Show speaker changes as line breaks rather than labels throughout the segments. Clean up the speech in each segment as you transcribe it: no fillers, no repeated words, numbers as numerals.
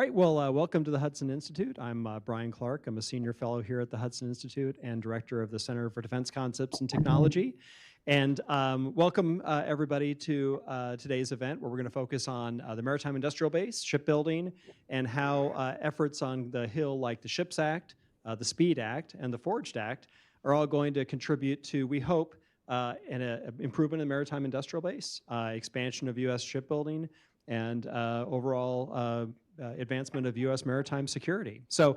right, well, welcome to the Hudson Institute. I'm Bryan Clark. I'm a senior fellow here at the Hudson Institute and director of the Center for Defense Concepts and Technology. And welcome everybody to today's event, where we're going to focus on the Maritime Industrial Base, shipbuilding, and how efforts on the Hill, like the SHIPS Act, the SPEED Act, and the Forged Act, are all going to contribute to, we hope, an improvement in the maritime industrial base, expansion of U.S. shipbuilding, and overall advancement of U.S. maritime security. So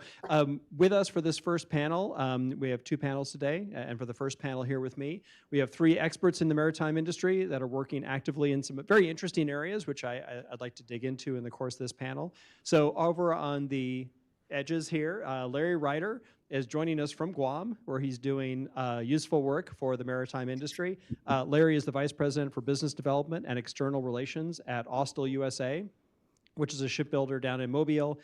with us for this first panel, we have two panels today, and for the first panel here with me, we have three experts in the maritime industry that are working actively in some very interesting areas, which I'd like to dig into in the course of this panel. So over on the edges here, Larry Ryder is joining us from Guam, where he's doing useful work for the maritime industry. Larry is the Vice President for Business Development and External Relations at Austal USA, which is a shipbuilder down in Mobile.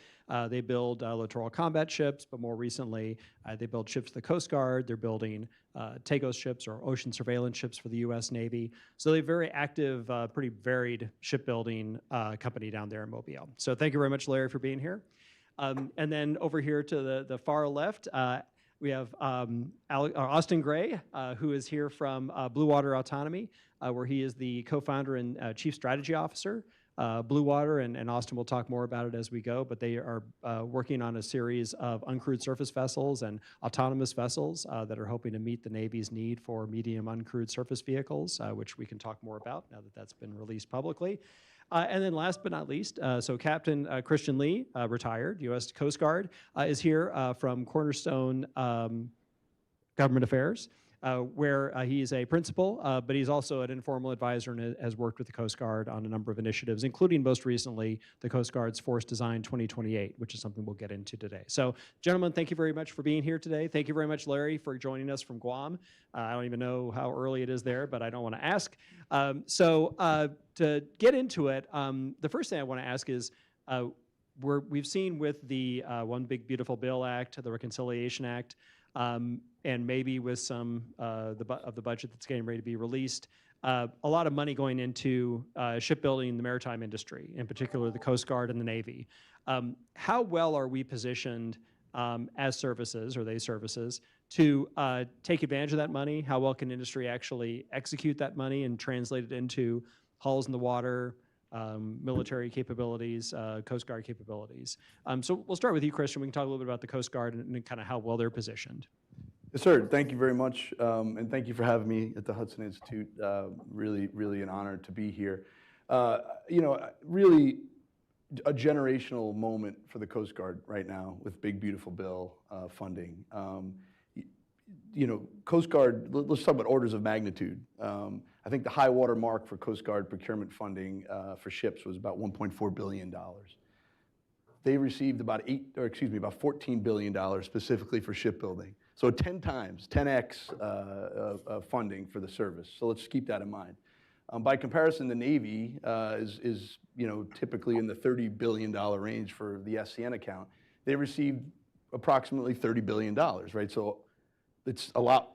They build littoral combat ships, but more recently, they build ships for the Coast Guard. They're building TAGOS ships, or ocean surveillance ships, for the U.S. Navy. So they're a very active, pretty varied shipbuilding company down there in Mobile. So thank you very much, Larry, for being here. And then over here to the far left, we have Austin Gray, who is here from Blue Water Autonomy, where he is the co-founder and chief strategy officer. Blue Water, and Austin will talk more about it as we go, but they are working on a series of uncrewed surface vessels and autonomous vessels that are hoping to meet the Navy's need for medium uncrewed surface vehicles, which we can talk more about now that that's been released publicly. And then last but not least, so Captain Christian Lee, retired U.S. Coast Guard, is here from Cornerstone Government Affairs, where he is a principal, but he's also an informal advisor and has worked with the Coast Guard on a number of initiatives, including most recently the Coast Guard's Force Design 2028, which is something we'll get into today. So, gentlemen, thank you very much for being here today. Thank you very much, Larry, for joining us from Guam. I don't even know how early it is there, but I don't want to ask. To get into it, the first thing I want to ask is, we've seen with the One Big Beautiful Bill Act, the Reconciliation Act, and maybe with some of the budget that's getting ready to be released, a lot of money going into shipbuilding in the maritime industry, in particular the Coast Guard and the Navy. How well are we positioned as services, or they services, to take advantage of that money? How well can industry actually execute that money and translate it into hulls in the water, military capabilities, Coast Guard capabilities? So we'll start with you, Christian. We can talk a little bit about the Coast Guard and kind of how well they're positioned.
Yes, sir. Thank you very much, and thank you for having me at the Hudson Institute. Really, really an honor to be here. Really a generational moment for the Coast Guard right now with Big Beautiful Bill funding. Coast Guard, let's talk about orders of magnitude. I think the high water mark for Coast Guard procurement funding for ships was about $1.4 billion. They received about $14 billion specifically for shipbuilding. So 10 times, 10x funding for the service. So let's keep that in mind. By comparison, the Navy is typically in the $30 billion range for the SCN account. They received approximately $30 billion, right? So it's a lot,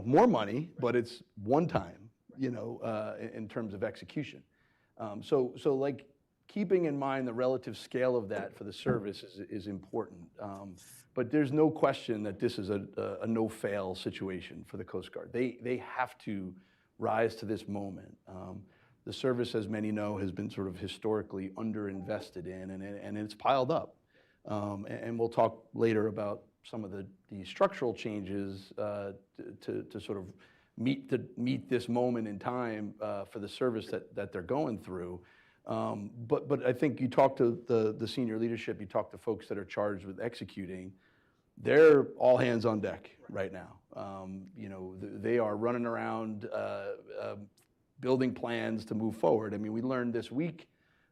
more money, but it's one time, in terms of execution. So like keeping in mind the relative scale of that for the service is important. But there's no question that this is a no-fail situation for the Coast Guard. They have to rise to this moment. The service, as many know, has been sort of historically underinvested in, and it's piled up. And we'll talk later about some of the structural changes to sort of meet this moment in time for the service that they're going through. But I think you talk to the senior leadership, you talk to folks that are charged with executing, they're all hands on deck right now. They are running around building plans to move forward. I mean, we learned this week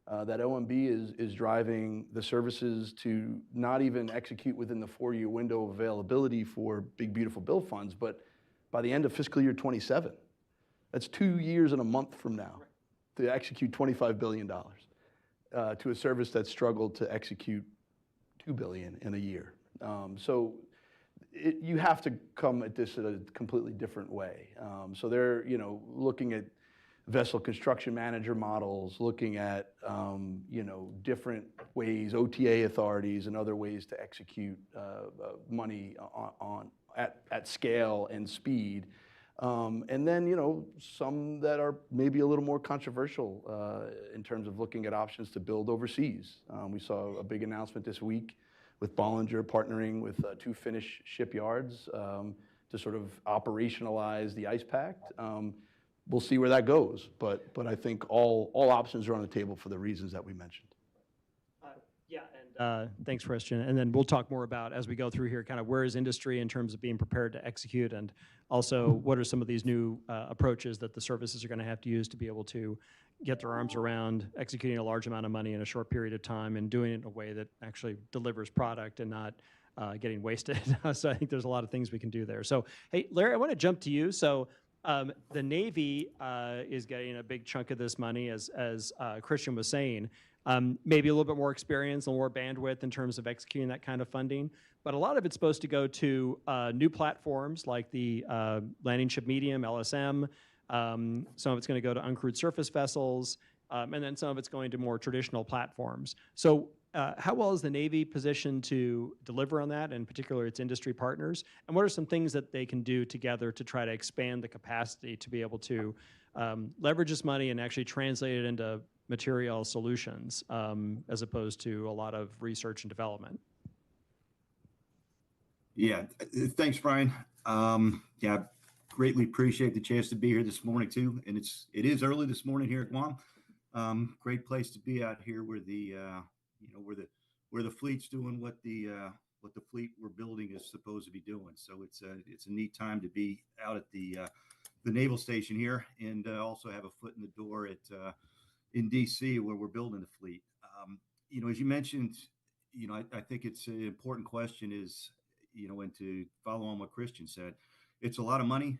that OMB is driving the services to not even execute within the 4-year window of availability for Big Beautiful Bill funds, but by the end of fiscal year 27. That's 2 years and a month from now to execute $25 billion to a service that struggled to execute $2 billion in a year. So you have to come at this in a completely different way. So they're looking at vessel construction manager models, looking at different ways, OTA authorities and other ways to execute money at scale and speed. And then some that are maybe a little more controversial in terms of looking at options to build overseas. We saw a big announcement this week with Bollinger partnering with 2 Finnish shipyards to sort of operationalize the ice pact. We'll see where that goes, but I think all options are on the table for the reasons that we mentioned.
Yeah, and thanks, Christian. And then we'll talk more about, as we go through here, kind of where is industry in terms of being prepared to execute, and also what are some of these new approaches that the services are going to have to use to be able to get their arms around executing a large amount of money in a short period of time and doing it in a way that actually delivers product and not getting wasted. So I think there's a lot of things we can do there. So, hey, Larry, I want to jump to you. So the Navy is getting a big chunk of this money, as Christian was saying. Maybe a little bit more experience, a little more bandwidth in terms of executing that kind of funding. But a lot of it's supposed to go to new platforms like the landing ship medium, LSM. Some of it's going to go to uncrewed surface vessels, and then some of it's going to more traditional platforms. So how well is the Navy positioned to deliver on that, and particularly its industry partners? And what are some things that they can do together to try to expand the capacity to be able to leverage this money and actually translate it into material solutions, as opposed to a lot of research and development?
Yeah, thanks, Brian. Yeah, greatly appreciate the chance to be here this morning too. And it is early this morning here at Guam. Great place to be out here where the where the fleet's doing what the fleet we're building is supposed to be doing. So it's a neat time to be out at the naval station here, and also have a foot in the door at in DC where we're building the fleet. As you mentioned, I think it's an important question is, and to follow on what Christian said, it's a lot of money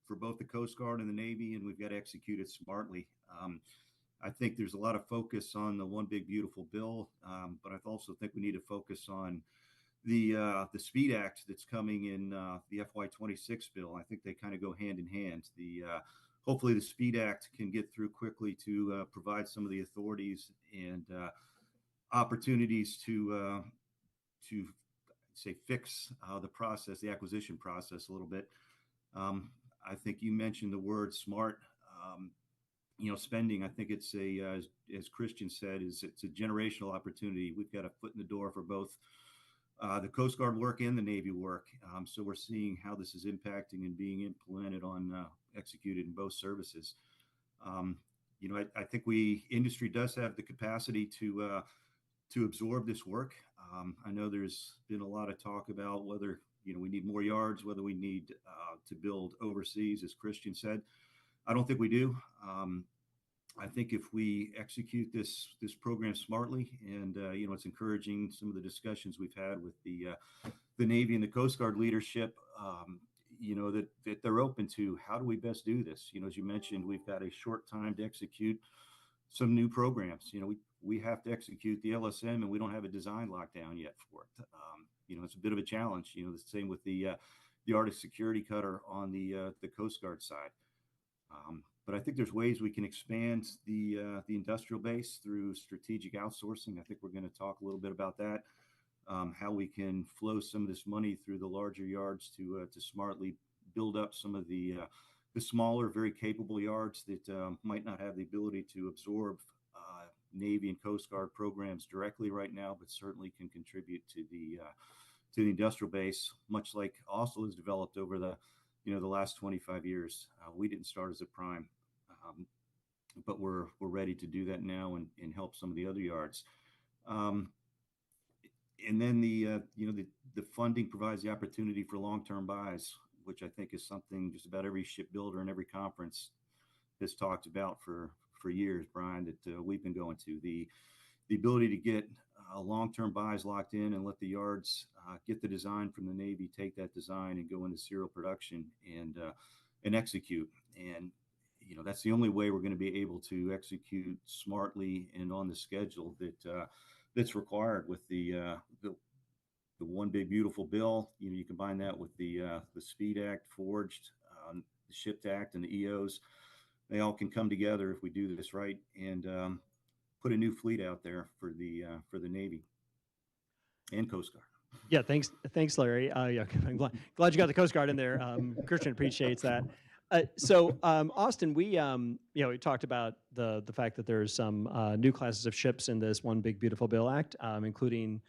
for both the Coast Guard and the Navy, and we've got to execute it smartly. I think there's a lot of focus on the one big beautiful bill, but I also think we need to focus on the Speed Act that's coming in the FY26 bill. I think they kind of go hand in hand. Hopefully the Speed Act can get through quickly to provide some of the authorities and opportunities to say fix the process, the acquisition process a little bit. I think you mentioned the word smart. Spending. I think it's as Christian said, it's a generational opportunity. We've got a foot in the door for both the Coast Guard work and the Navy work. So we're seeing how this is impacting and being implemented executed in both services. I think industry does have the capacity to absorb this work. I know there's been a lot of talk about whether we need more yards, whether we need to build overseas, as Christian said. I don't think we do. I think if we execute this program smartly, and it's encouraging some of the discussions we've had with the Navy and the Coast Guard leadership, that they're open to how do we best do this. As you mentioned, we've got a short time to execute some new programs. We have to execute the LSM, and we don't have a design lockdown yet for it. It's a bit of a challenge. The same with the Arctic Security Cutter on the Coast Guard side. But I think there's ways we can expand the industrial base through strategic outsourcing. I think we're going to talk a little bit about that, how we can flow some of this money through the larger yards to smartly build up some of the smaller, very capable yards that might not have the ability to absorb Navy and Coast Guard programs directly right now, but certainly can contribute to the industrial base, much like Oslo has developed over the last 25 years. We didn't start as a prime, but we're ready to do that now and help some of the other yards. And then the funding provides the opportunity for long-term buys, which I think is something just about every shipbuilder and every conference has talked about for years, Brian, that we've been going to. The ability to get long-term buys locked in and let the yards get the design from the Navy, take that design and go into serial production and execute. And that's the only way we're going to be able to execute smartly and on the schedule that's required with the one big beautiful bill. You combine that with the Speed Act forged, the SHIP Act and the EOs. they all can come together if we do this right and put a new fleet out there for the Navy and Coast Guard.
Yeah, thanks, Larry. Yeah, I'm glad you got the Coast Guard in there. Christian appreciates that. Austin, we talked about the fact that there's some new classes of ships in this One Big Beautiful Bill Act, including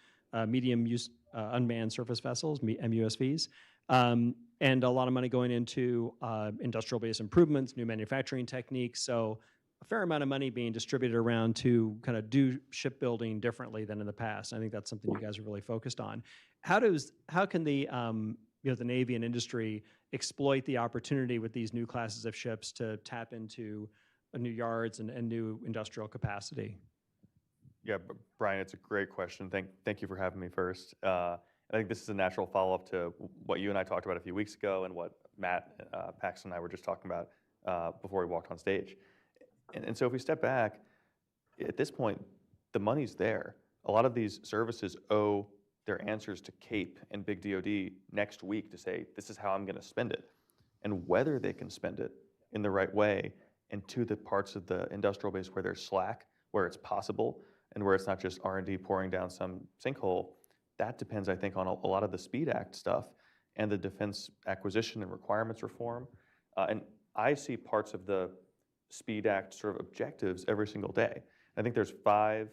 medium use unmanned surface vessels, MUSVs, and a lot of money going into industrial base improvements, new manufacturing techniques. So a fair amount of money being distributed around to kind of do shipbuilding differently than in the past. I think that's something you guys are really focused on. How can the the Navy and industry exploit the opportunity with these new classes of ships to tap into new yards and new industrial capacity?
Yeah, Brian, it's a great question. Thank you for having me first. I think this is a natural follow-up to what you and I talked about a few weeks ago and what Matt Paxton and I were just talking about before we walked on stage. And so if we step back, at this point, the money's there. A lot of these services owe their answers to CAPE and Big DoD next week to say, this is how I'm going to spend it. And whether they can spend it in the right way and to the parts of the industrial base where there's slack, where it's possible, and where it's not just R&D pouring down some sinkhole, that depends, I think, on a lot of the SPEED Act stuff and the defense acquisition and requirements reform. And I see parts of the SPEED Act sort of objectives every single day. I think there's five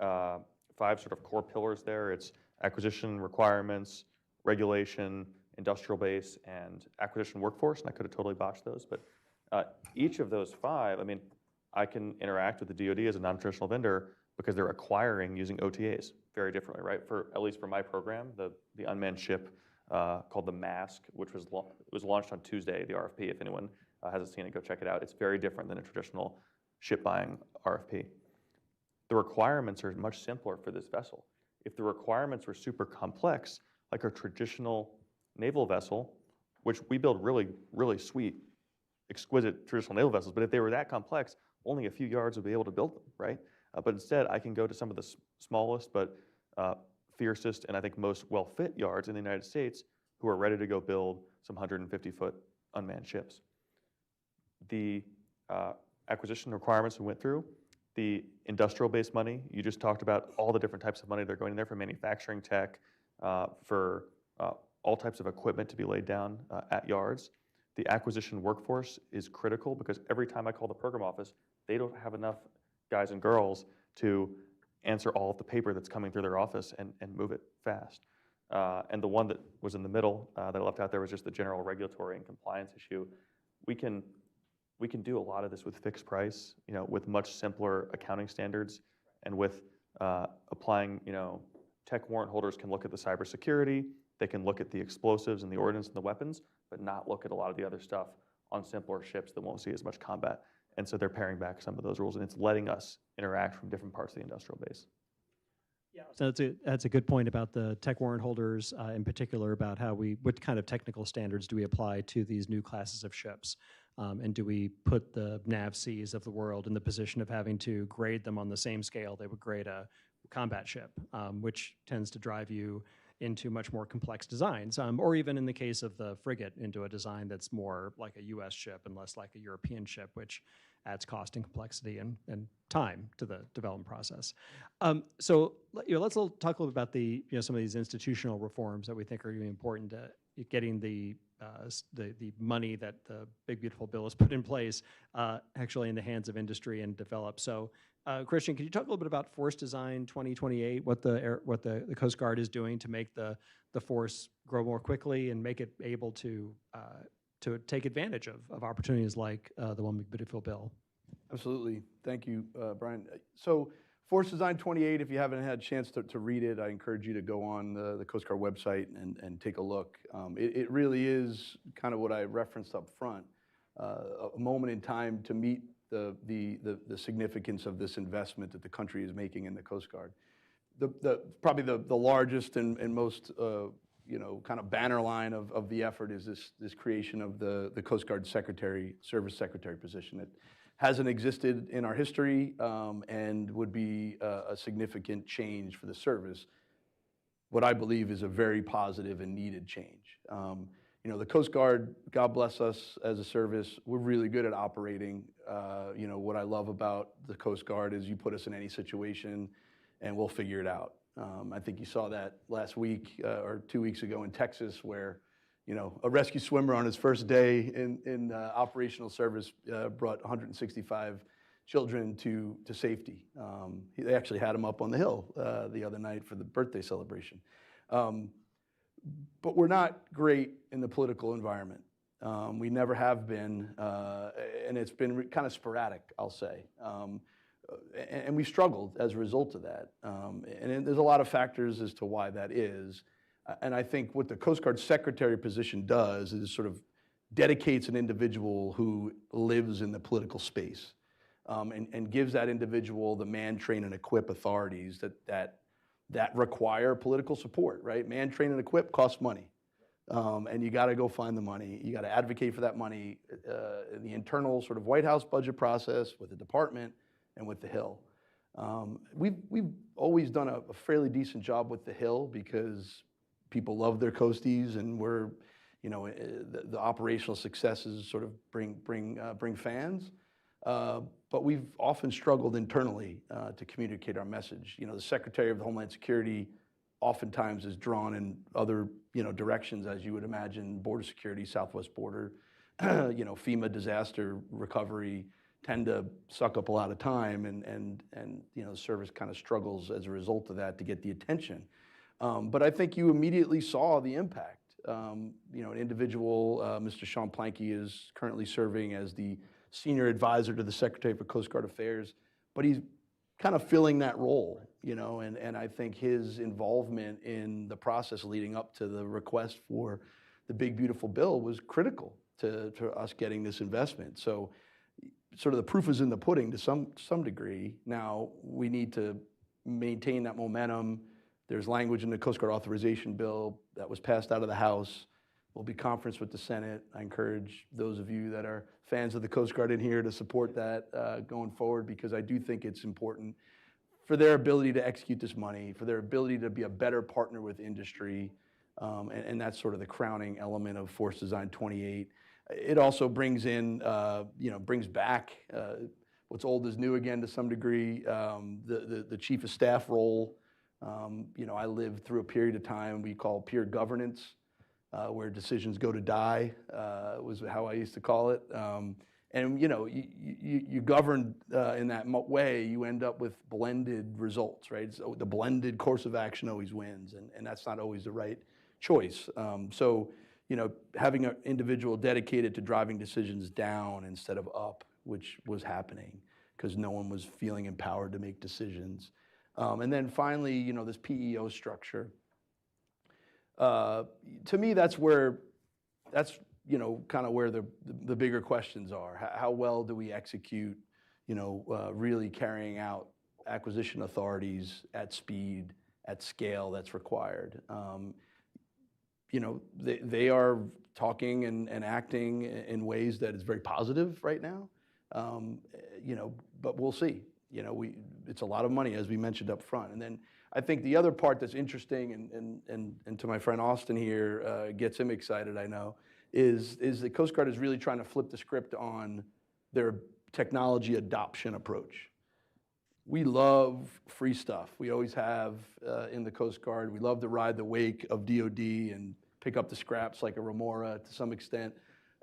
sort of core pillars there. It's acquisition requirements, regulation, industrial base, and acquisition workforce. And I could have totally botched those, but each of those five, I mean, I can interact with the DoD as a non-traditional vendor because they're acquiring using OTAs very differently, right? At least for my program, the unmanned ship called the MASK, which was launched on Tuesday, the RFP. If anyone hasn't seen it, go check it out. It's very different than a traditional ship buying RFP. The requirements are much simpler for this vessel. If the requirements were super complex, like a traditional naval vessel, which we build really, really sweet, exquisite traditional naval vessels, but if they were that complex, only a few yards would be able to build them, right? But instead, I can go to some of the smallest but fiercest and I think most well-fit yards in the United States who are ready to go build some 150-foot unmanned ships. The acquisition requirements we went through, the industrial-based money, you just talked about all the different types of money that are going in there for manufacturing tech, for all types of equipment to be laid down at yards. The acquisition workforce is critical because every time I call the program office, they don't have enough guys and girls to answer all of the paper that's coming through their office and move it fast. And the one that was in the middle that I left out there was just the general regulatory and compliance issue. We can do a lot of this with fixed price, with much simpler accounting standards and with applying, tech warrant holders can look at the cybersecurity, they can look at the explosives and the ordnance and the weapons, but not look at a lot of the other stuff on simpler ships that won't see as much combat. And so they're paring back some of those rules, and it's letting us interact from different parts of the industrial base.
Yeah, so that's a good point about the tech warrant holders, in particular about what kind of technical standards do we apply to these new classes of ships, and do we put the NAVCs of the world in the position of having to grade them on the same scale they would grade a combat ship, which tends to drive you into much more complex designs, or even in the case of the frigate, into a design that's more like a U.S. ship and less like a European ship, which adds cost and complexity and time to the development process. So let's talk a little bit about some of these institutional reforms that we think are really important to getting the money that the Big Beautiful Bill has put in place actually in the hands of industry and develop. So Christian, can you talk a little bit about Force Design 2028, what the Coast Guard is doing to make the force grow more quickly and make it able to take advantage of opportunities like the One Big Beautiful Bill?
Absolutely. Thank you, Brian. So Force Design 28, if you haven't had a chance to read it, I encourage you to go on the Coast Guard website and take a look. It really is kind of what I referenced up front, a moment in time to meet the significance of this investment that the country is making in the Coast Guard. Probably the largest and most kind of banner line of the effort is this creation of the Coast Guard Service Secretary position. It hasn't existed in our history and would be a significant change for the service. What I believe is a very positive and needed change. The Coast Guard, God bless us as a service, we're really good at operating. What I love about the Coast Guard is you put us in any situation and we'll figure it out. I think you saw that last week or 2 weeks ago in Texas where, a rescue swimmer on his first day in operational service brought 165 children to safety. They actually had him up on the hill the other night for the birthday celebration. But we're not great in the political environment. We never have been, and it's been kind of sporadic, I'll say. And we struggled as a result of that. And there's a lot of factors as to why that is. And I think what the Coast Guard Secretary position does is sort of dedicates an individual who lives in the political space and gives that individual the man, train, and equip authorities that require political support, right? Man, train, and equip costs money. And you got to go find the money. You got to advocate for that money in the internal sort of White House budget process with the department and with the Hill. We've always done a fairly decent job with the Hill because people love their coasties, and we're, the operational successes sort of bring fans. But we've often struggled internally to communicate our message. The Secretary of Homeland Security oftentimes is drawn in other directions, as you would imagine, border security, southwest border, FEMA disaster recovery tend to suck up a lot of time, and the service kind of struggles as a result of that to get the attention. But I think you immediately saw the impact. An individual, Mr. Sean Planky, is currently serving as the senior advisor to the Secretary for Coast Guard Affairs, but he's kind of filling that role, and I think his involvement in the process leading up to the request for the big, beautiful bill was critical to us getting this investment. So sort of the proof is in the pudding to some degree. Now we need to maintain that momentum. There's language in the Coast Guard authorization bill that was passed out of the House. We'll be conferenced with the Senate. I encourage those of you that are fans of the Coast Guard in here to support that going forward, because I do think it's important for their ability to execute this money, for their ability to be a better partner with industry, and that's sort of the crowning element of Force Design 28. It also brings in, brings back what's old is new again to some degree, the chief of staff role. I lived through a period of time we call peer governance, where decisions go to die, was how I used to call it. And you govern in that way, you end up with blended results, right? So the blended course of action always wins, and that's not always the right choice. Having an individual dedicated to driving decisions down instead of up, which was happening because no one was feeling empowered to make decisions. And then finally, this PEO structure. To me, that's kind of where the bigger questions are. How well do we execute, really carrying out acquisition authorities at speed, at scale that's required? They are talking and acting in ways that is very positive right now, but we'll see. It's a lot of money, as we mentioned up front. And then I think the other part that's interesting, and to my friend Austin here, gets him excited, I know, is the Coast Guard is really trying to flip the script on their technology adoption approach. We love free stuff. We always have in the Coast Guard. We love to ride the wake of DOD and pick up the scraps like a remora to some extent.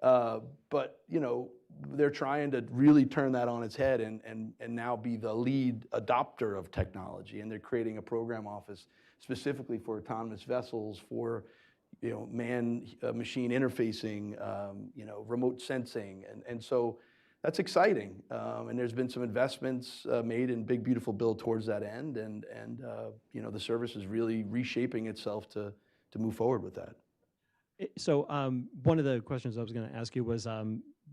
But they're trying to really turn that on its head and now be the lead adopter of technology. And they're creating a program office specifically for autonomous vessels, for man-machine interfacing, remote sensing. And so that's exciting. And there's been some investments made in Big Beautiful Bill towards that end. And the service is really reshaping itself to move forward with that.
So one of the questions I was going to ask you was,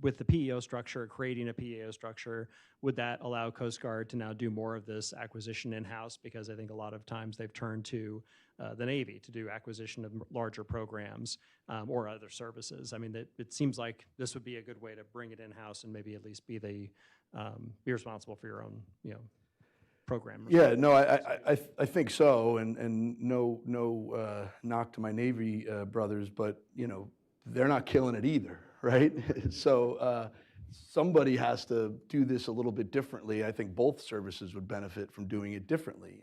with the PEO structure, creating a PEO structure, would that allow Coast Guard to now do more of this acquisition in-house? Because I think a lot of times they've turned to the Navy to do acquisition of larger programs or other services. I mean, it seems like this would be a good way to bring it in-house and maybe at least be be responsible for your own, program.
Yeah, no, I think so, and no knock to my Navy brothers, but they're not killing it either, right? So somebody has to do this a little bit differently. I think both services would benefit from doing it differently,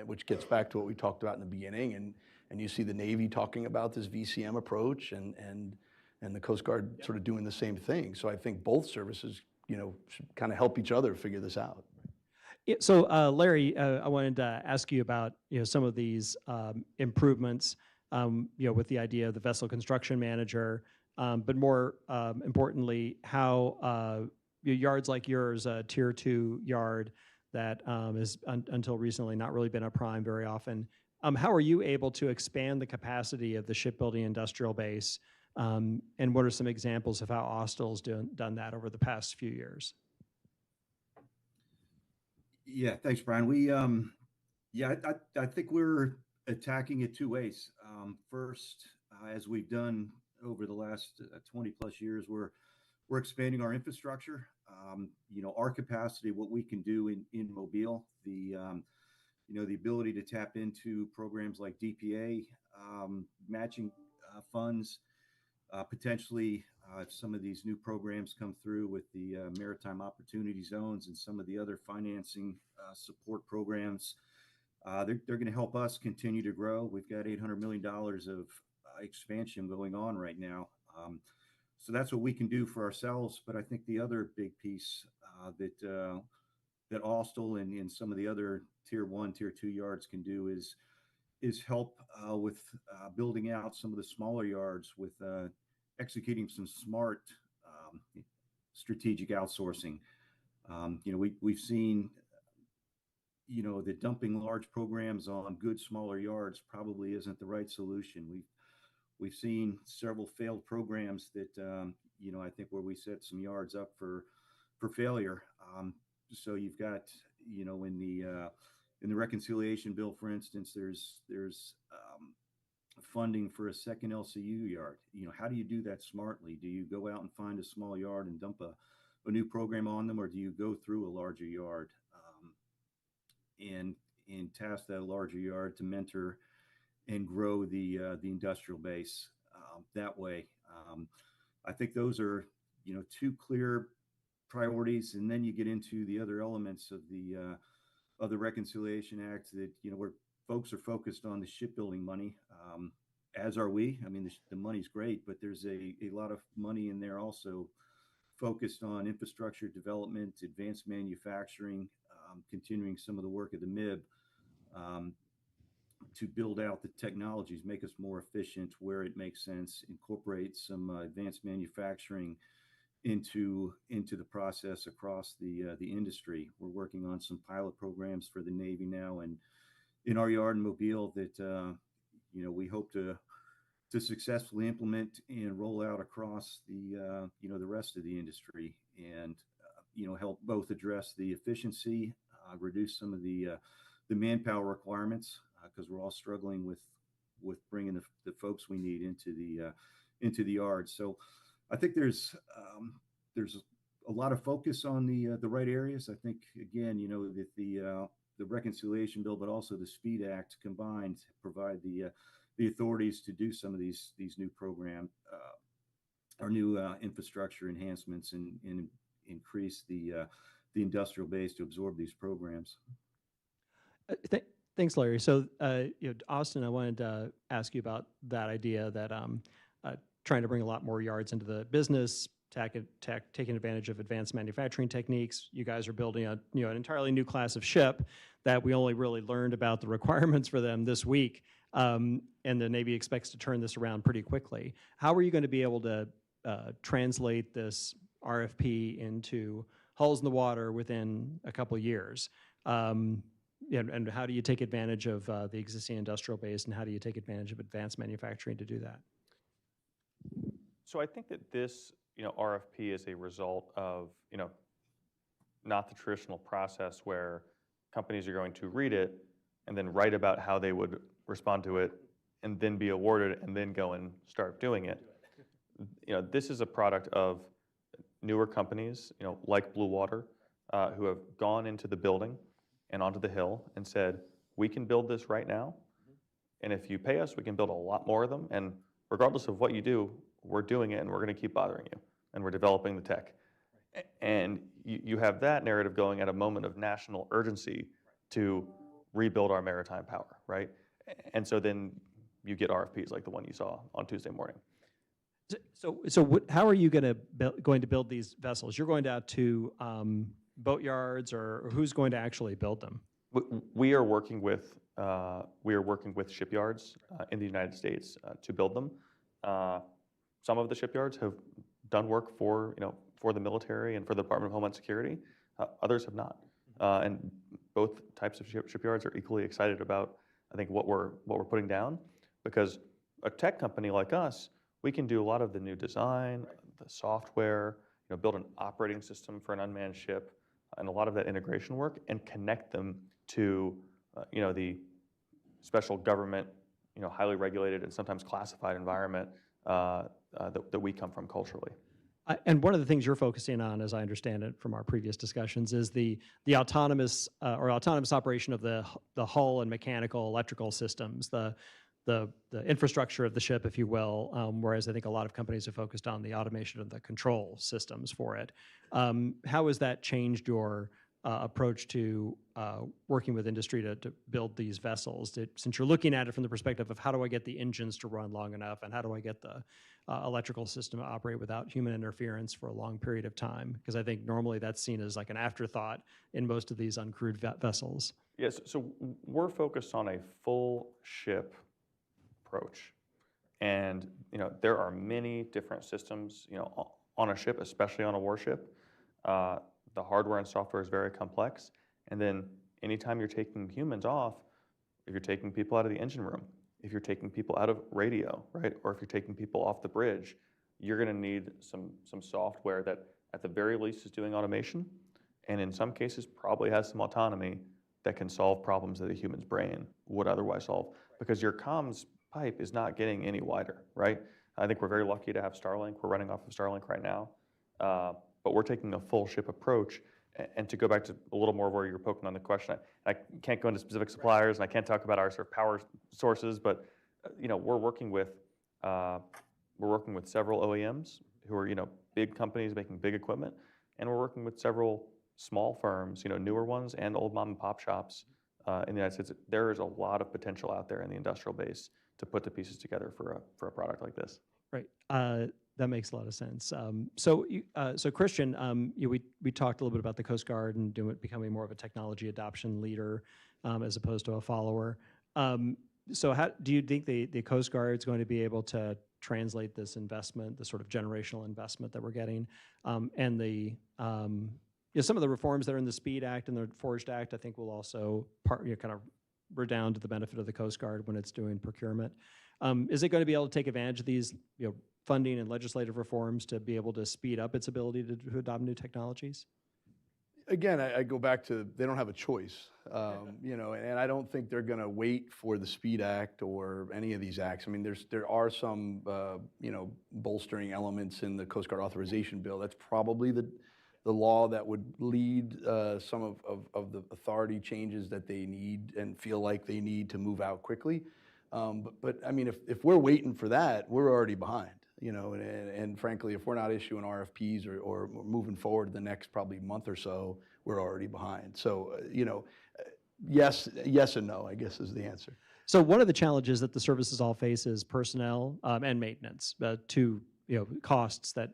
which gets back to what we talked about in the beginning. And you see the Navy talking about this VCM approach, and the Coast Guard sort of doing the same thing. So I think both services, should kind of help each other figure this out.
Yeah, so Larry, I wanted to ask you about some of these improvements, with the idea of the vessel construction manager, but more importantly, how yards like yours, a tier 2 yard that is until recently not really been a prime very often. How are you able to expand the capacity of the shipbuilding industrial base? And what are some examples of how Austal's done that over the past few years?
Yeah, thanks, Brian. Yeah, I think we're attacking it two ways. First, as we've done over the last 20 plus years, we're expanding our infrastructure. Our capacity, what we can do in Mobile, the ability to tap into programs like DPA, matching funds, potentially if some of these new programs come through with the Maritime Opportunity Zones and some of the other financing support programs, they're going to help us continue to grow. We've got $800 million of expansion going on right now. So that's what we can do for ourselves. But I think the other big piece that Austal and some of the other tier 1, tier 2 yards can do is help with building out some of the smaller yards with executing some smart strategic outsourcing. We've seen, that dumping large programs on good smaller yards probably isn't the right solution. We've seen several failed programs that I think where we set some yards up for failure. So you've got in the reconciliation bill, for instance, there's funding for a second LCU yard. How do you do that smartly? Do you go out and find a small yard and dump a new program on them, or do you go through a larger yard and task that larger yard to mentor and grow the industrial base that way? I think those are two clear priorities, and then you get into the other elements of the Reconciliation Act that where folks are focused on the shipbuilding money, as are we. I mean, the money's great, but there's a lot of money in there also focused on infrastructure development, advanced manufacturing, continuing some of the work of the MIB to build out the technologies, make us more efficient where it makes sense, incorporate some advanced manufacturing into the process across the industry. We're working on some pilot programs for the Navy now, and in our yard in Mobile that we hope to successfully implement and roll out across the rest of the industry, and help both address the efficiency, reduce some of the manpower requirements, because we're all struggling with bringing the folks we need into the yard. So I think there's a lot of focus on the right areas. I think again, that the reconciliation bill, but also the SPEED Act combined provide the authorities to do some of these new program or new infrastructure enhancements and increase the industrial base to absorb these programs.
Thanks, Larry. So, Austin, I wanted to ask you about that idea that trying to bring a lot more yards into the business, taking advantage of advanced manufacturing techniques. You guys are building an entirely new class of ship that we only really learned about the requirements for them this week, and the Navy expects to turn this around pretty quickly. How are you going to be able to translate this RFP into hulls in the water within a couple of years? And how do you take advantage of the existing industrial base, and how do you take advantage of advanced manufacturing to do that?
So I think that this, RFP is a result of, not the traditional process where companies are going to read it and then write about how they would respond to it and then be awarded and then go and start doing it. This is a product of newer companies, like Blue Water, who have gone into the building and onto the hill and said, we can build this right now. And if you pay us, we can build a lot more of them. And regardless of what you do, we're doing it and we're going to keep bothering you and we're developing the tech. And you have that narrative going at a moment of national urgency to rebuild our maritime power, right? And so then you get RFPs like the one you saw on Tuesday morning.
How are you going to build these vessels? You're going out to boat yards, or who's going to actually build them?
We are working with shipyards in the United States to build them. Some of the shipyards have done work for the military and for the Department of Homeland Security. Others have not, and both types of shipyards are equally excited about, I think, what we're putting down, because a tech company like us, we can do a lot of the new design, the software, build an operating system for an unmanned ship, and a lot of that integration work, and connect them to the special government, highly regulated and sometimes classified environment that we come from culturally.
And one of the things you're focusing on, as I understand it from our previous discussions, is the autonomous operation of the hull and mechanical, electrical systems, the infrastructure of the ship, if you will. Whereas I think a lot of companies have focused on the automation of the control systems for it. How has that changed your approach to working with industry to build these vessels? Since you're looking at it from the perspective of how do I get the engines to run long enough, and how do I get the electrical system to operate without human interference for a long period of time? Because I think normally that's seen as like an afterthought in most of these uncrewed vessels.
Yes, so we're focused on a full ship approach, and there are many different systems on a ship, especially on a warship. The hardware and software is very complex, and then anytime you're taking humans off, if you're taking people out of the engine room, if you're taking people out of radio, right, or if you're taking people off the bridge, you're going to need some software that at the very least is doing automation, and in some cases probably has some autonomy that can solve problems that a human's brain would otherwise solve, because your comms pipe is not getting any wider, right? I think we're very lucky to have Starlink. We're running off of Starlink right now, but we're taking a full ship approach. And to go back to a little more where you're poking on the question, I can't go into specific suppliers, and I can't talk about our sort of power sources, but we're working with several OEMs who are big companies making big equipment, and we're working with several small firms, newer ones and old mom and pop shops in the United States. There is a lot of potential out there in the industrial base to put the pieces together for a product like this.
Right. That makes a lot of sense. So Christian, we talked a little bit about the Coast Guard and becoming more of a technology adoption leader as opposed to a follower. So how do you think the Coast Guard is going to be able to translate this investment, the sort of generational investment that we're getting, and some of the reforms that are in the SPEED Act and the Forged Act, I think will also kind of redound to the benefit of the Coast Guard when it's doing procurement. Is it going to be able to take advantage of these funding and legislative reforms to be able to speed up its ability to adopt new technologies?
Again, I go back to they don't have a choice, and I don't think they're going to wait for the SPEED Act or any of these acts. I mean, there are some bolstering elements in the Coast Guard authorization bill. That's probably the law that would lead some of the authority changes that they need and feel like they need to move out quickly. But I mean, if we're waiting for that, we're already behind. And frankly, if we're not issuing RFPs or moving forward the next probably month or so, we're already behind. So, yes and no, I guess is the answer.
So one of the challenges that the services all face is personnel and maintenance, two costs that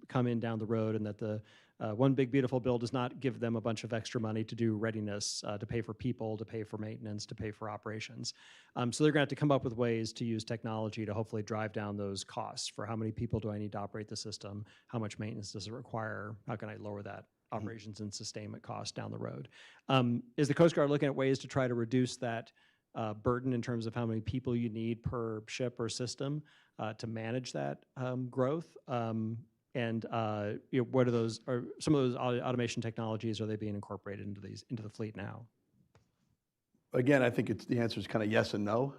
come in down the road, and that the One Big Beautiful Bill does not give them a bunch of extra money to do readiness, to pay for people, to pay for maintenance, to pay for operations. So they're going to have to come up with ways to use technology to hopefully drive down those costs for how many people do I need to operate the system, how much maintenance does it require, how can I lower that operations and sustainment cost down the road. Is the Coast Guard looking at ways to try to reduce that burden in terms of how many people you need per ship or system to manage that growth? And what are some of those automation technologies, are they being incorporated into the fleet now?
Again, I think the answer is kind of yes and no.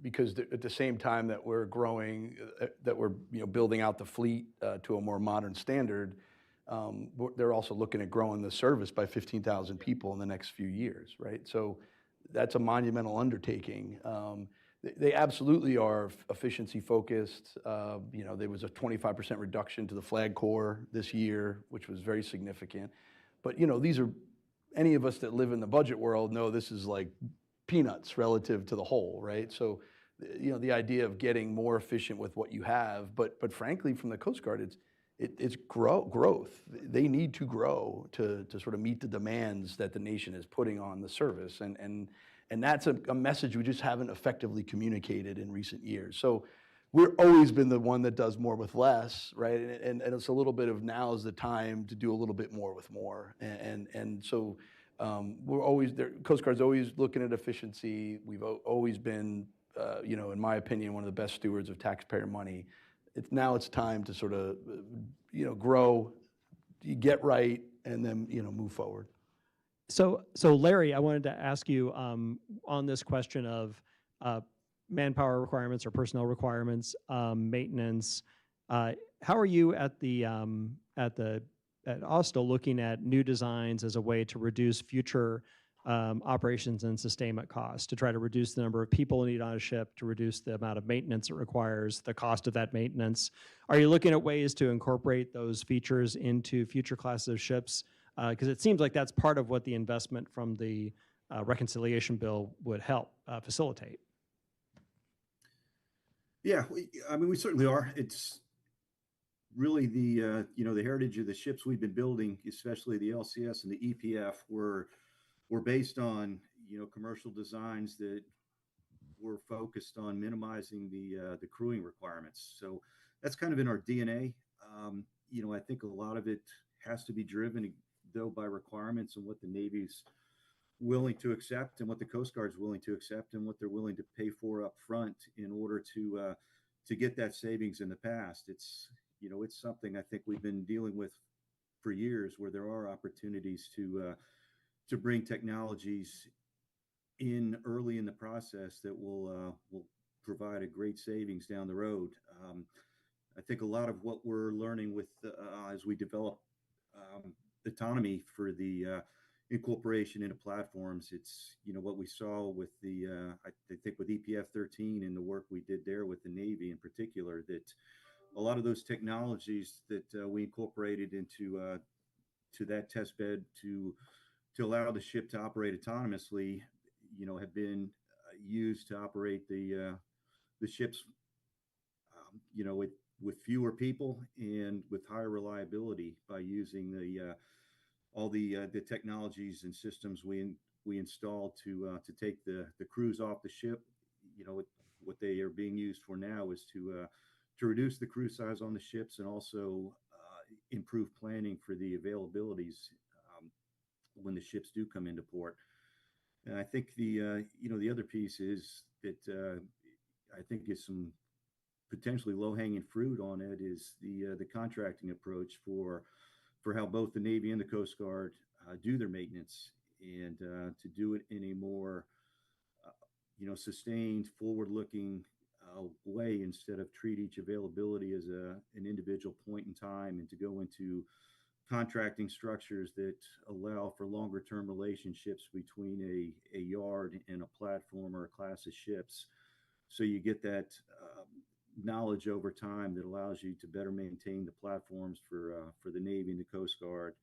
Because at the same time that we're growing, that we're building out the fleet to a more modern standard, they're also looking at growing the service by 15,000 people in the next few years, right? So that's a monumental undertaking. they absolutely are efficiency focused. There was a 25% reduction to the flag corps this year, which was very significant. But these are, any of us that live in the budget world know this is like peanuts relative to the whole, right? So, the idea of getting more efficient with what you have, but frankly, from the Coast Guard, it's growth. They need to grow to sort of meet the demands that the nation is putting on the service, and that's a message we just haven't effectively communicated in recent years. So we've always been the one that does more with less, right? And it's a little bit of now is the time to do a little bit more with more, and so we're always there. Coast Guard's always looking at efficiency. We've always been, in my opinion, one of the best stewards of taxpayer money. It's time to sort of, grow, get right, and then, move forward.
So Larry, I wanted to ask you on this question of manpower requirements or personnel requirements, maintenance. How are you at Austal looking at new designs as a way to reduce future operations and sustainment costs, to try to reduce the number of people needed on a ship, to reduce the amount of maintenance it requires, the cost of that maintenance? Are you looking at ways to incorporate those features into future classes of ships? Because it seems like that's part of what the investment from the reconciliation bill would help facilitate.
Yeah, we certainly are. It's really the heritage of the ships we've been building, especially the LCS and the EPF, were based on commercial designs that were focused on minimizing the crewing requirements. So that's kind of in our DNA. I think a lot of it has to be driven though by requirements and what the Navy's willing to accept and what the Coast Guard's willing to accept and what they're willing to pay for up front in order to get that savings in the past. It's something I think we've been dealing with for years, where there are opportunities to bring technologies in early in the process that will provide a great savings down the road. I think a lot of what we're learning with as we develop autonomy for the incorporation into platforms, it's what we saw with the I think with EPF 13 and the work we did there with the Navy in particular, that a lot of those technologies that we incorporated into to that test bed to allow the ship to operate autonomously, have been used to operate the ships, with fewer people and with higher reliability by using all the technologies and systems we installed to take the crews off the ship. What they are being used for now is to reduce the crew size on the ships and also improve planning for the availabilities when the ships do come into port. And I think the other piece is that I think is some potentially low-hanging fruit on it is the contracting approach for how both the Navy and the Coast Guard do their maintenance, and to do it in a more sustained, forward-looking way, instead of treat each availability as an individual point in time, and to go into contracting structures that allow for longer-term relationships between a yard and a platform or a class of ships. So you get that knowledge over time that allows you to better maintain the platforms for the Navy and the Coast Guard,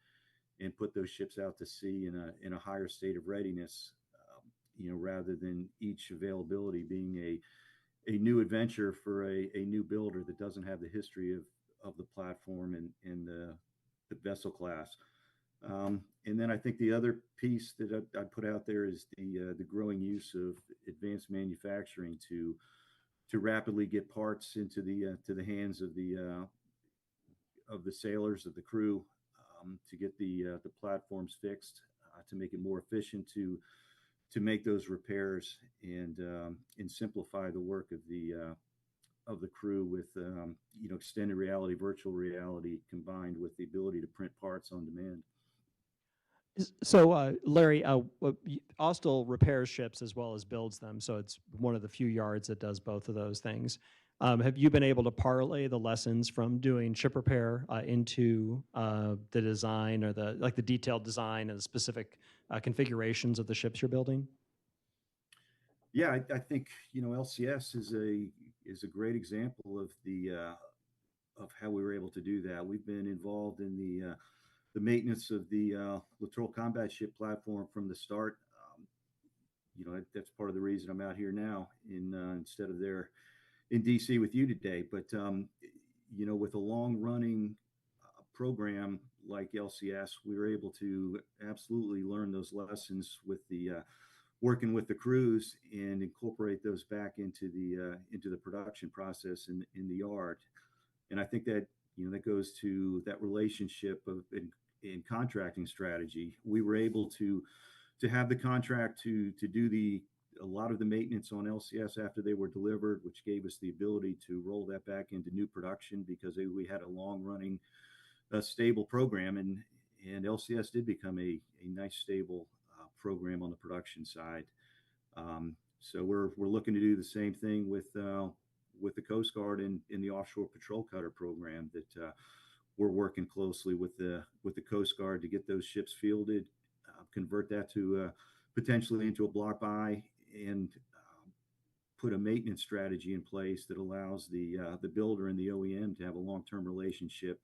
and put those ships out to sea in a higher state of readiness, rather than each availability being a new adventure for a new builder that doesn't have the history of the platform and the vessel class. And then I think the other piece that I put out there is the growing use of advanced manufacturing to rapidly get parts into the hands of the sailors, of the crew, to get the platforms fixed, to make it more efficient, to make those repairs, and simplify the work of the crew with extended reality, virtual reality, combined with the ability to print parts on demand.
So, Larry, Austal repairs ships as well as builds them, so it's one of the few yards that does both of those things. Have you been able to parlay the lessons from doing ship repair into the design, or the detailed design and the specific configurations of the ships you're building?
Yeah, I think LCS is a great example of the of how we were able to do that. We've been involved in the maintenance of the littoral combat ship platform from the start. That's part of the reason I'm out here now instead of there in DC with you today. But with a long running program like LCS, we were able to absolutely learn those lessons with the working with the crews and incorporate those back into the production process in the yard. And I think that that goes to that relationship in contracting strategy. We were able to have the contract to do a lot of the maintenance on LCS after they were delivered, which gave us the ability to roll that back into new production because we had a long running, stable program, and LCS did become a nice stable program on the production side. So we're looking to do the same thing with the Coast Guard in the offshore patrol cutter program that we're working closely with the Coast Guard to get those ships fielded, convert that to potentially into a block buy, and put a maintenance strategy in place that allows the builder and the OEM to have a long-term relationship,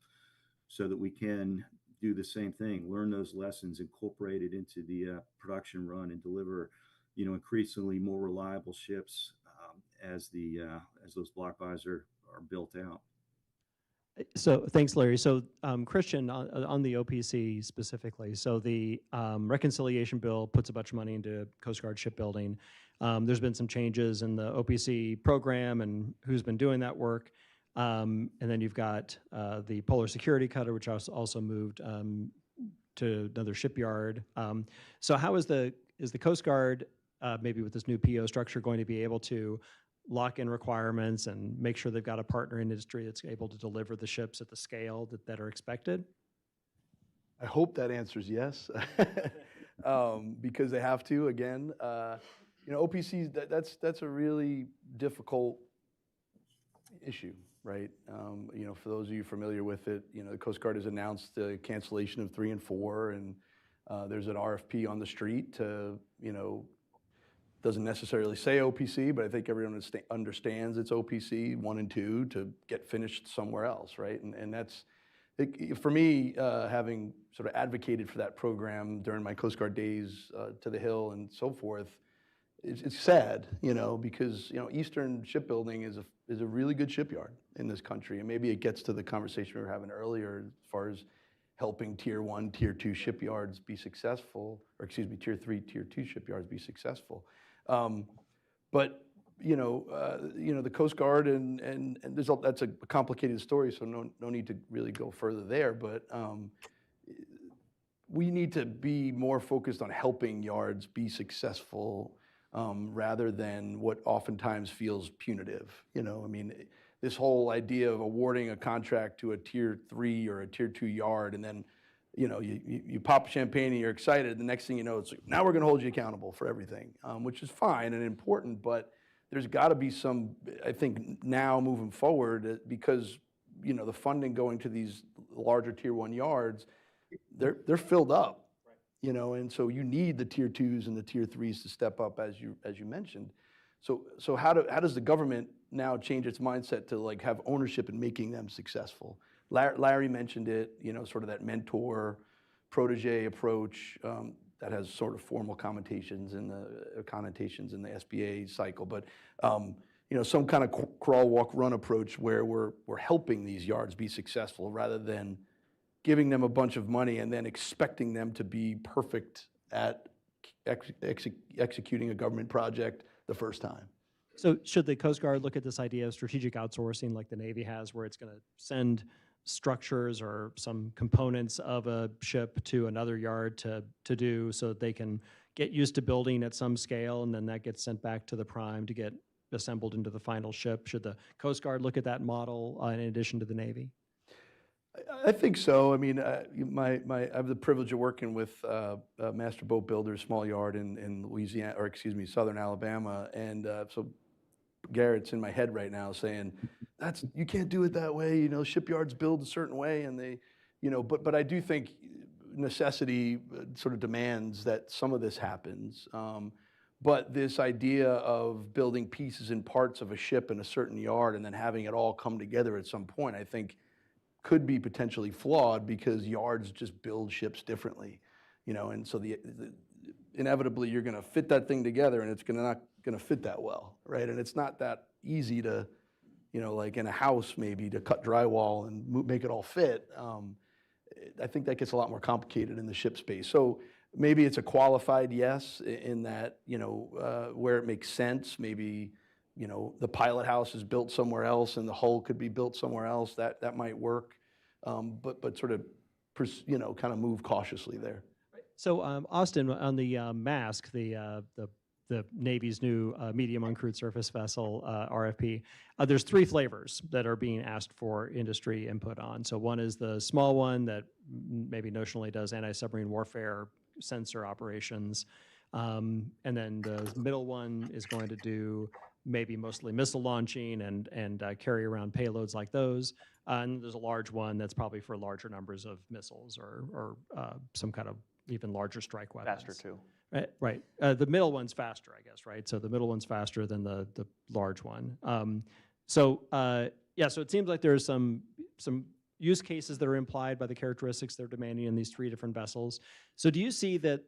so that we can do the same thing, learn those lessons, incorporate it into the production run, and deliver increasingly more reliable ships as those block buys are built out.
So thanks, Larry. So Christian, on the OPC specifically, so the reconciliation bill puts a bunch of money into Coast Guard shipbuilding. There's been some changes in the OPC program and who's been doing that work. And then you've got the Polar Security Cutter, which also moved to another shipyard. So how is the Coast Guard, maybe with this new PO structure, going to be able to lock in requirements and make sure they've got a partner in industry that's able to deliver the ships at the scale that are expected?
I hope that answers yes, because they have to. Again, OPCs, that's a really difficult issue, right? For those of you familiar with it, the Coast Guard has announced the cancellation of 3 and 4, and there's an RFP on the street to, doesn't necessarily say OPC, but I think everyone understands it's OPC 1 and 2 to get finished somewhere else, right? And that's, for me, having sort of advocated for that program during my Coast Guard days to the Hill and so forth, it's sad, because Eastern Shipbuilding is a really good shipyard in this country, and maybe it gets to the conversation we were having earlier as far as helping Tier 1, Tier 2 shipyards be successful, or excuse me, Tier 3, Tier 2 shipyards be successful. But the Coast Guard and that's a complicated story, so no need to really go further there. But we need to be more focused on helping yards be successful, rather than what oftentimes feels punitive. This whole idea of awarding a contract to a Tier 3 or a Tier 2 yard, and then you pop champagne and you're excited. The next thing you know, it's like, now we're going to hold you accountable for everything, which is fine and important, but there's got to be some, I think, now moving forward, because the funding going to these larger Tier 1 yards, they're filled up. Right. And so you need the Tier 2s and the Tier 3s to step up, as you mentioned. So how does the government now change its mindset to have ownership in making them successful? Larry mentioned it, sort of that mentor protege approach that has sort of formal connotations in the SBA cycle, but some kind of crawl, walk, run approach where we're helping these yards be successful rather than giving them a bunch of money and then expecting them to be perfect at executing a government project the first time.
So should the Coast Guard look at this idea of strategic outsourcing like the Navy has, where it's going to send structures or some components of a ship to another yard to do, so that they can get used to building at some scale, and then that gets sent back to the prime to get assembled into the final ship? Should the Coast Guard look at that model in addition to the Navy?
I think so. I mean, I have the privilege of working with Master Boat Builders Small Yard in Louisiana, or excuse me, Southern Alabama, and so Garrett's in my head right now saying, you can't do it that way. Shipyards build a certain way, and they, but I do think necessity sort of demands that some of this happens. But this idea of building pieces and parts of a ship in a certain yard and then having it all come together at some point, I think could be potentially flawed because yards just build ships differently, and so inevitably you're going to fit that thing together and it's not going to fit that well, right? And it's not that easy to, like in a house maybe, to cut drywall and make it all fit. I think that gets a lot more complicated in the ship space. So maybe it's a qualified yes in that, where it makes sense. Maybe, the pilot house is built somewhere else and the hull could be built somewhere else. That might work. But sort of, kind of move cautiously there.
So Austin, on the MASC, the Navy's new medium uncrewed surface vessel RFP, there's 3 flavors that are being asked for industry input on. So one is the small one that maybe notionally does anti-submarine warfare sensor operations. And then the middle one is going to do maybe mostly missile launching and carry around payloads like those. And there's a large one that's probably for larger numbers of missiles or some kind of even larger strike weapons.
Faster too.
Right. The middle one's faster, I guess, right? So the middle one's faster than the large one. So it seems like there's some use cases that are implied by the characteristics they're demanding in these 3 different vessels. So do you see that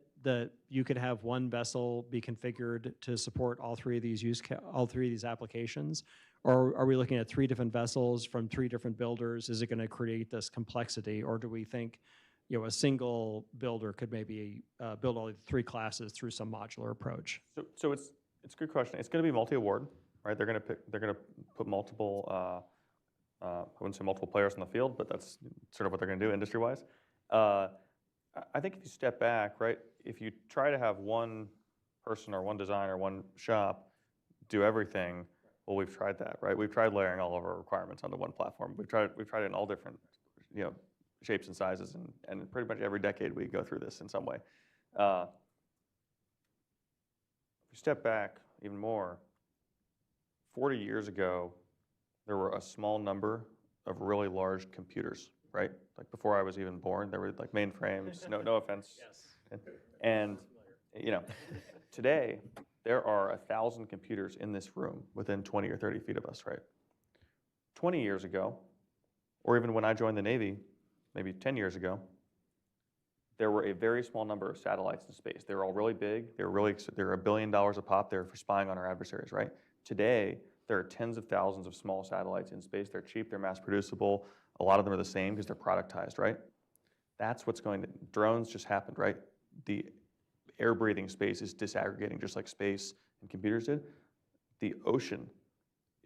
you could have one vessel be configured to support all 3 of these applications? Or are we looking at 3 different vessels from 3 different builders? Is it going to create this complexity, or do we think a single builder could maybe build all 3 classes through some modular approach?
So it's a good question. It's going to be multi-award, right? They're going to put multiple. I wouldn't say multiple players on the field, but that's sort of what they're going to do industry-wise. I think if you step back, right, if you try to have one person or one designer, one shop do everything, well, we've tried that, right? We've tried layering all of our requirements onto one platform. We've tried it in all different, shapes and sizes, and pretty much every decade we go through this in some way. If you step back even more, 40 years ago, there were a small number of really large computers, right? Like before I was even born, there were like mainframes, no offense.
Yes.
And today, there are 1,000 computers in this room within 20 or 30 feet of us, right? 20 years ago, or even when I joined the Navy, maybe 10 years ago, there were a very small number of satellites in space. They were all really big. They were $1 billion a pop. They were for spying on our adversaries, right? Today, there are tens of thousands of small satellites in space. They're cheap. They're mass producible. A lot of them are the same because they're productized, right? That's what's drones just happened, right? The air-breathing space is disaggregating just like space and computers did. The ocean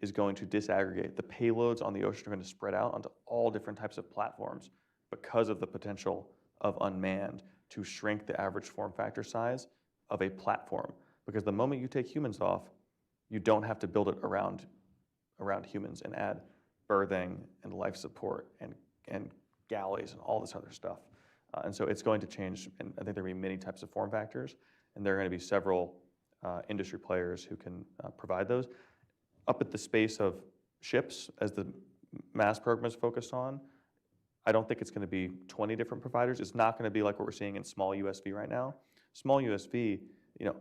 is going to disaggregate. The payloads on the ocean are going to spread out onto all different types of platforms because of the potential of unmanned to shrink the average form factor size of a platform. Because the moment you take humans off, you don't have to build it around humans and add berthing and life support and galleys and all this other stuff. And so it's going to change, and I think there will be many types of form factors, and there are going to be several industry players who can provide those. Up at the space of ships, as the mass program is focused on, I don't think it's going to be 20 different providers. It's not going to be like what we're seeing in small USV right now. Small USV,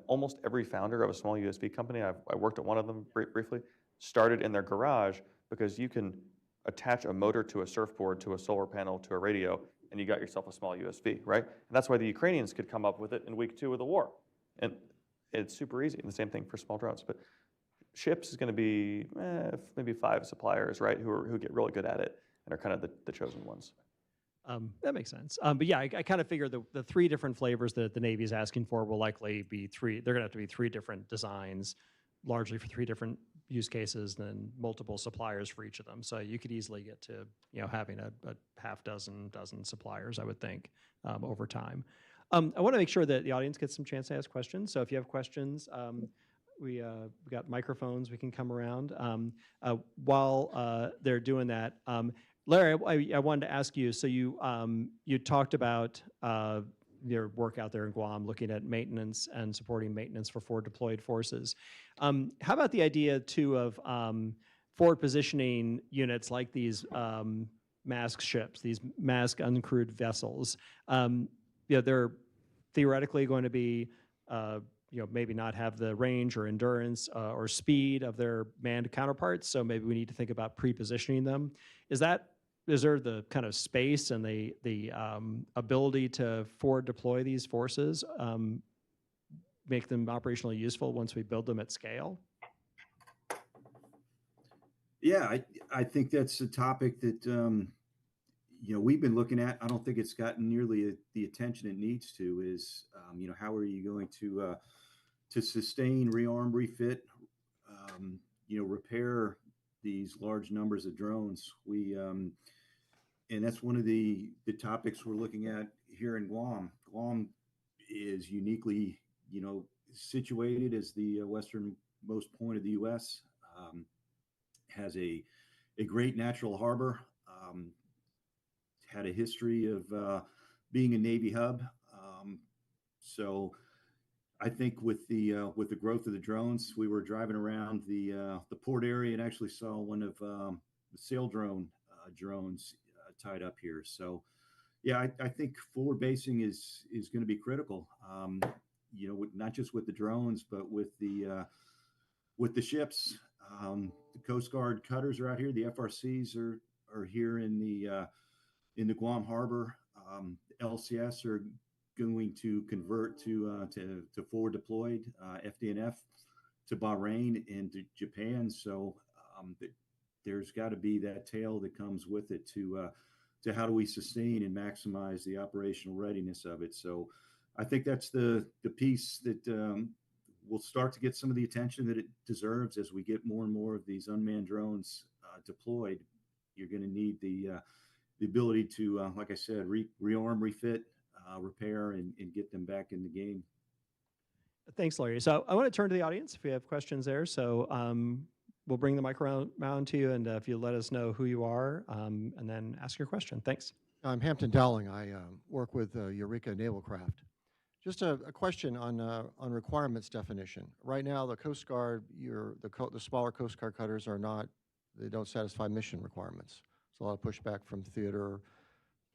almost every founder of a small USV company, I worked at one of them briefly, started in their garage because you can attach a motor to a surfboard, to a solar panel, to a radio, and you got yourself a small USV, right? And that's why the Ukrainians could come up with it in week 2 of the war. And it's super easy, and the same thing for small drones. But ships is going to be maybe 5 suppliers, right, who get really good at it and are kind of the chosen ones.
That makes sense. But yeah, I kind of figure the 3 different flavors that the Navy is asking for will likely be 3. They're going to have to be 3 different designs, largely for 3 different use cases, then multiple suppliers for each of them. So you could easily get to having a half dozen suppliers, I would think, over time. I want to make sure that the audience gets some chance to ask questions. So if you have questions, we got microphones. We can come around. While they're doing that, Larry, I wanted to ask you. So you talked about your work out there in Guam, looking at maintenance and supporting maintenance for forward deployed forces. How about the idea too of forward positioning units like these MASC ships, these MASC uncrewed vessels? They're theoretically going to be maybe not have the range or endurance or speed of their manned counterparts. So maybe we need to think about pre-positioning them. Is there the kind of space and the ability to forward deploy these forces, make them operationally useful once we build them at scale?
Yeah, I think that's a topic that we've been looking at. I don't think it's gotten nearly the attention it needs to. Is how are you going to sustain, rearm, refit, repair these large numbers of drones? And that's one of the topics we're looking at here in Guam. Guam is uniquely, situated as the westernmost point of the U.S. Has a great natural harbor. Had a history of being a Navy hub. So I think with the growth of the drones, we were driving around the port area and actually saw one of the sail drone drones tied up here. So yeah, I think forward basing is going to be critical. Not just with the drones, but with the ships. The Coast Guard cutters are out here. The FRCs are here in the Guam Harbor. LCS are going to convert to forward deployed FDNF to Bahrain and to Japan. So there's got to be that tail that comes with it to how do we sustain and maximize the operational readiness of it. So I think that's the piece that will start to get some of the attention that it deserves as we get more and more of these unmanned drones deployed. You're going to need the ability to, like I said, rearm, refit, repair, and get them back in the game.
Thanks, Larry. So I want to turn to the audience if we have questions there. So we'll bring the mic around to you, and if you let us know who you are, and then ask your question. Thanks.
I'm Hampton Dowling. I work with Eureka Naval Craft. Just a question on requirements definition. Right now, the Coast Guard, the smaller Coast Guard cutters they don't satisfy mission requirements. There's a lot of pushback from theater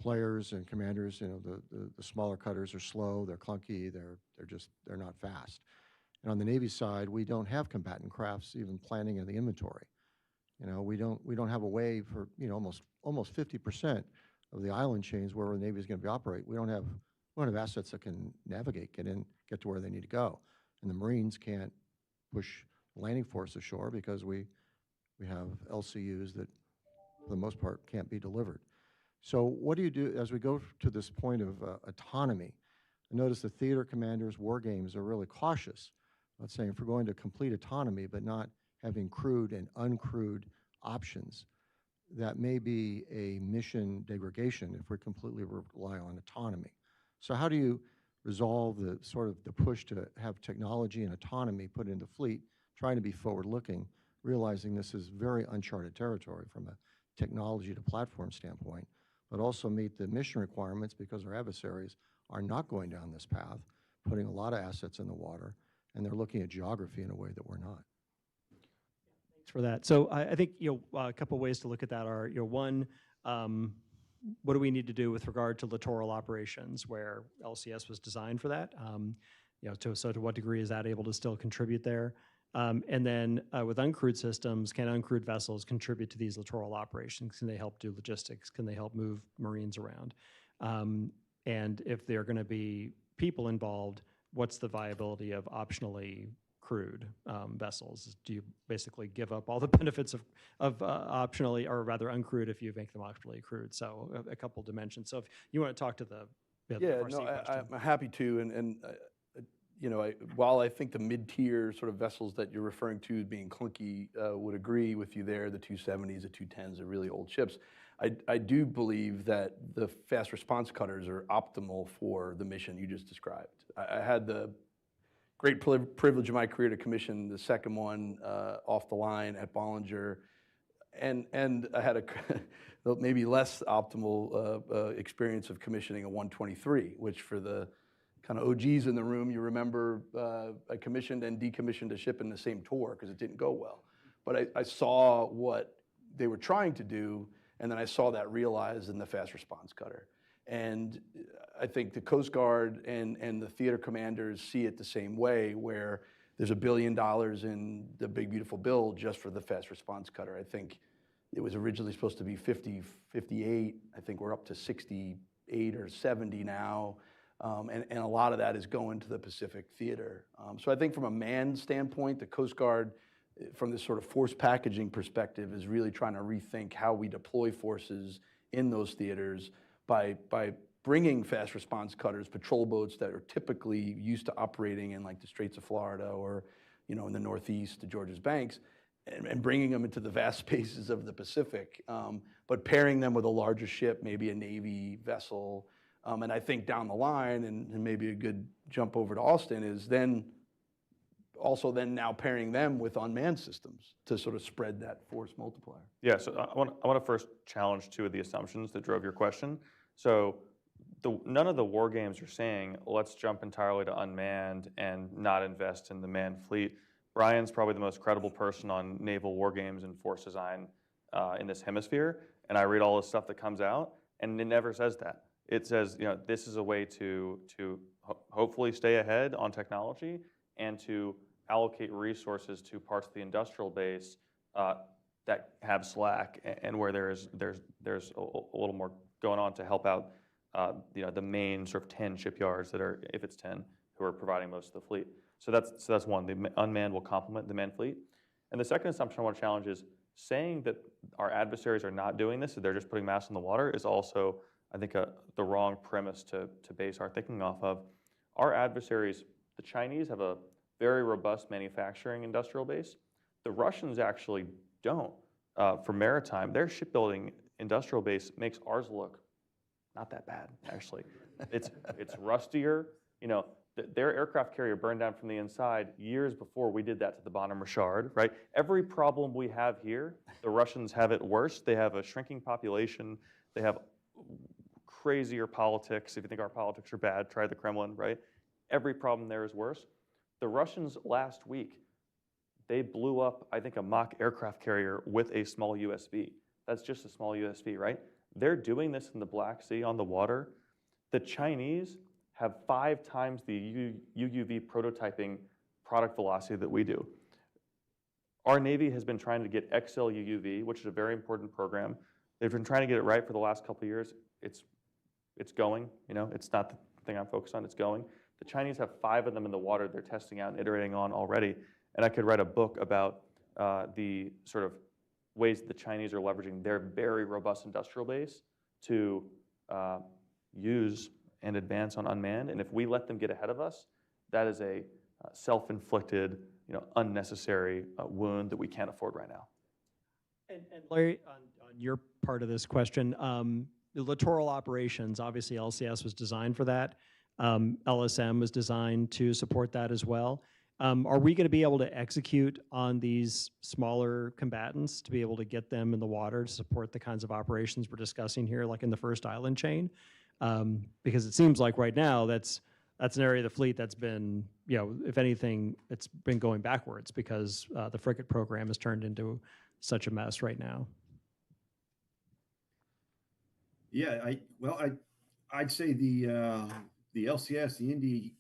players and commanders. The smaller cutters are slow, they're clunky, they're not fast. And on the Navy side, we don't have combatant crafts even planning in the inventory. We don't have a way for almost 50% of the island chains where the Navy is going to be operate. We don't have assets that can navigate, get to where they need to go. And the Marines can't push landing force ashore because we have LCUs that, for the most part, can't be delivered. So what do you do as we go to this point of autonomy? I notice the theater commanders, war games are really cautious about saying if we're going to complete autonomy but not having crewed and uncrewed options, that may be a mission degradation if we completely rely on autonomy. So how do you resolve the push to have technology and autonomy put into fleet, trying to be forward-looking, realizing this is very uncharted territory from a technology to platform standpoint, but also meet the mission requirements because our adversaries are not going down this path, putting a lot of assets in the water, and they're looking at geography in a way that we're not.
Thanks for that. So I think a couple ways to look at that are one, what do we need to do with regard to littoral operations where LCS was designed for that? So to what degree is that able to still contribute there? And then with uncrewed systems, can uncrewed vessels contribute to these littoral operations? Can they help do logistics? Can they help move Marines around? And if there are going to be people involved, what's the viability of optionally crewed vessels? Do you basically give up all the benefits of optionally, or rather uncrewed, if you make them optionally crewed? So a couple dimensions. So if you want to talk to the
I'm happy to. While I think the mid-tier sort of vessels that you're referring to being clunky would agree with you there, the 270s, the 210s are really old ships. I do believe that the fast response cutters are optimal for the mission you just described. I had the great privilege of my career to commission the second one off the line at Bollinger, and I had a maybe less optimal experience of commissioning a 123, which for the kind of OGs in the room, you remember I commissioned and decommissioned a ship in the same tour because it didn't go well. But I saw what they were trying to do, and then I saw that realized in the fast response cutter. And I think the Coast Guard and the theater commanders see it the same way, where there's $1 billion in the Big Beautiful Bill just for the fast response cutter. I think it was originally supposed to be 50, 58. I think we're up to 68 or 70 now. And a lot of that is going to the Pacific Theater. So I think from a manned standpoint, the Coast Guard, from this sort of force packaging perspective, is really trying to rethink how we deploy forces in those theaters by bringing fast response cutters, patrol boats that are typically used to operating in like the Straits of Florida or, in the Northeast, to Georges Banks, and bringing them into the vast spaces of the Pacific, but pairing them with a larger ship, maybe a Navy vessel. And I think down the line, and maybe a good jump over to Austin, is then now pairing them with unmanned systems to sort of spread that force multiplier.
Yeah, so I want to first challenge two of the assumptions that drove your question. So none of the war games are saying, let's jump entirely to unmanned and not invest in the manned fleet. Bryan's probably the most credible person on naval war games and force design in this hemisphere, and I read all the stuff that comes out, and it never says that. It says, this is a way to hopefully stay ahead on technology and to allocate resources to parts of the industrial base that have slack and where there's a little more going on to help out the main sort of 10 shipyards that are, if it's 10, who are providing most of the fleet. So that's one. The unmanned will complement the manned fleet. And the second assumption I want to challenge is saying that our adversaries are not doing this, that they're just putting mass in the water, is also, I think, the wrong premise to base our thinking off of. Our adversaries, the Chinese, have a very robust manufacturing industrial base. The Russians actually don't. For maritime, their shipbuilding industrial base makes ours look not that bad, actually. It's rustier. Their aircraft carrier burned down from the inside years before we did that to the Bonhomme Richard, right? Every problem we have here, the Russians have it worse. They have a shrinking population. They have crazier politics. If you think our politics are bad, try the Kremlin, right? Every problem there is worse. The Russians last week, they blew up, I think, a mock aircraft carrier with a small USV. That's just a small USV, right? They're doing this in the Black Sea on the water. The Chinese have 5 times the UUV prototyping product velocity that we do. Our Navy has been trying to get XL UUV, which is a very important program. They've been trying to get it right for the last couple of years. It's going, it's not the thing I'm focused on, it's going. The Chinese have 5 of them in the water they're testing out and iterating on already. And I could write a book about the sort of ways the Chinese are leveraging their very robust industrial base to use and advance on unmanned. And if we let them get ahead of us, that is a self-inflicted, unnecessary wound that we can't afford right now.
And Larry, on your part of this question, the littoral operations, obviously LCS was designed for that. LSM was designed to support that as well. Are we going to be able to execute on these smaller combatants to be able to get them in the water to support the kinds of operations we're discussing here, like in the first island chain? Because it seems like right now that's an area of the fleet that's been, if anything, it's been going backwards because the frigate program has turned into such a mess right now.
Yeah, I'd say the LCS, the Indy